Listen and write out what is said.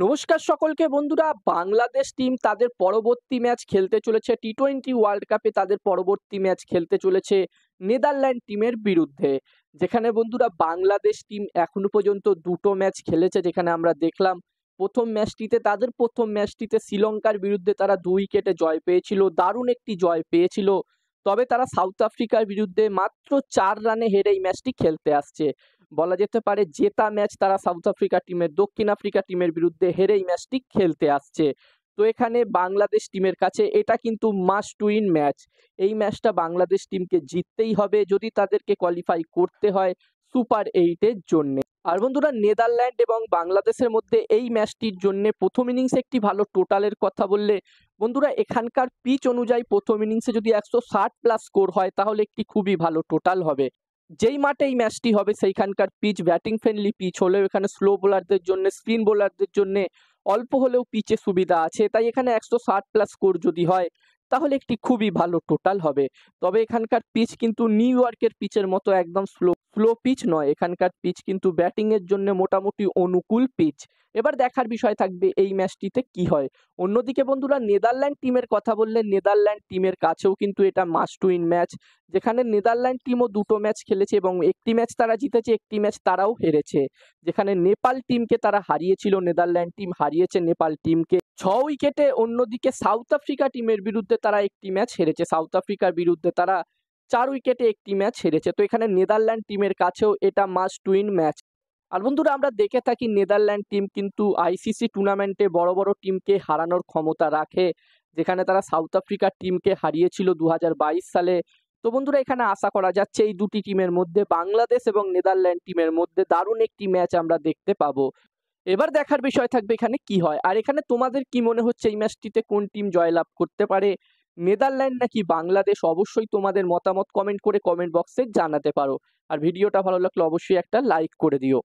নমস্কার সকলকে বন্ধুরা। বাংলাদেশ টিম তাদের পরবর্তী ম্যাচ খেলতে চলেছে টি-20 ওয়ার্ল্ড কাপে। তাদের পরবর্তী ম্যাচ খেলতে চলেছে নেদারল্যান্ড টিমের বিরুদ্ধে। যেখানে বন্ধুরা বাংলাদেশ টিম এখনো পর্যন্ত দুটো ম্যাচ খেলেছে, যেখানে আমরা দেখলাম প্রথম ম্যাচটিতে শ্রীলঙ্কার বিরুদ্ধে তারা ২ উইকেটে জয় পেয়েছিল, দারুণ একটি জয় পেয়েছিল। তবে তারা সাউথ আফ্রিকার বিরুদ্ধে মাত্র ৪ রানে হেরে এই ম্যাচটি খেলতে আসছে। বলা যেতে পারে জেতা ম্যাচ তারা সাউথ আফ্রিকা টিমের দক্ষিণ আফ্রিকা টিমের বিরুদ্ধে হেরে এই ম্যাচটি খেলতে আসছে। তো এখানে বাংলাদেশ টিমের কাছে এটা কিন্তু মাস্ট উইন ম্যাচ। এই ম্যাচটা বাংলাদেশ টিমকে জিততেই হবে যদি তাদেরকে কোয়ালিফাই করতে হয় সুপার 8 এর জন্যে। আর বন্ধুরা, নেদারল্যান্ড এবং বাংলাদেশের মধ্যে এই ম্যাচটির জন্যে প্রথম ইনিংসে একটি ভালো টোটালের কথা বললে বন্ধুরা, এখানকার পিচ অনুযায়ী প্রথম ইনিংসে যদি 160 প্লাস স্কোর হয় তাহলে একটি খুবই ভালো টোটাল হবে। যেই মাঠে এই ম্যাচটি হবে সেইখানকার পিচ ব্যাটিং ফ্রেন্ডলি পিচ হলেও এখানে স্লো বোলারদের জন্য, স্পিন বোলারদের জন্য অল্প হলেও পিচে সুবিধা আছে। তাই এখানে 160 প্লাস স্কোর যদি হয় তাহলে একটি খুবই ভালো টোটাল হবে। তবে এখানকার পিচ কিন্তু নিউ ইয়র্কের পিচের মতো একদম স্লো স্লো পিচ নয়। এখানকার পিচ কিন্তু ব্যাটিং এর জন্য মোটামুটি অনুকূল পিচ। এবার দেখার বিষয় থাকবে এই ম্যাচটিতে কি হয়। অন্যদিকে বন্ধুরা, নেদারল্যান্ড টিমের কথা বললে নেদারল্যান্ড টিমের কাছেও কিন্তু এটা মাস্ট উইন ম্যাচ। যেখানে নেদারল্যান্ড টিমও দুটো ম্যাচ খেলেছে এবং একটি ম্যাচ তারা জিতেছে, একটি ম্যাচ তারাও হেরেছে। যেখানে নেপাল টিমকে তারা হারিয়েছিল, নেদারল্যান্ড টিম হারিয়েছে নেপাল টিমকে ৬ উইকেটে। অন্যদিকে সাউথ আফ্রিকা টিমের বিরুদ্ধে তারা একটি ম্যাচ হেরেছে, সাউথ আফ্রিকার বিরুদ্ধে তারা ৪ উইকেটে একটি ম্যাচ হেরেছে। তো এখানে নেদারল্যান্ড টিমের কাছেও এটা মাস্ট উইন ম্যাচ। আর বন্ধুরা, আমরা দেখে থাকি নেদারল্যান্ড টিম কিন্তু আইসিসি টুর্নামেন্টে বড় বড় টিমকে হারানোর ক্ষমতা রাখে, যেখানে তারা সাউথ আফ্রিকার টিমকে হারিয়েছিল ২০২২ সালে। তো বন্ধুরা, এখানে আশা করা যাচ্ছে এই দুটি টিমের মধ্যে, বাংলাদেশ এবং নেদারল্যান্ড টিমের মধ্যে দারুণ একটি ম্যাচ আমরা দেখতে পাবো। এবার দেখার বিষয় থাকবে এখানে কি হয়। আর এখানে তোমাদের কি মনে হচ্ছে এই ম্যাচটিতে কোন টিম জয়লাভ করতে পারে, নেদারল্যান্ড নাকি বাংলাদেশ? অবশ্যই তোমাদের মতামত কমেন্ট বক্সে জানাতে পারো। আর ভিডিওটা ভালো লাগলে অবশ্যই একটা লাইক করে দিও।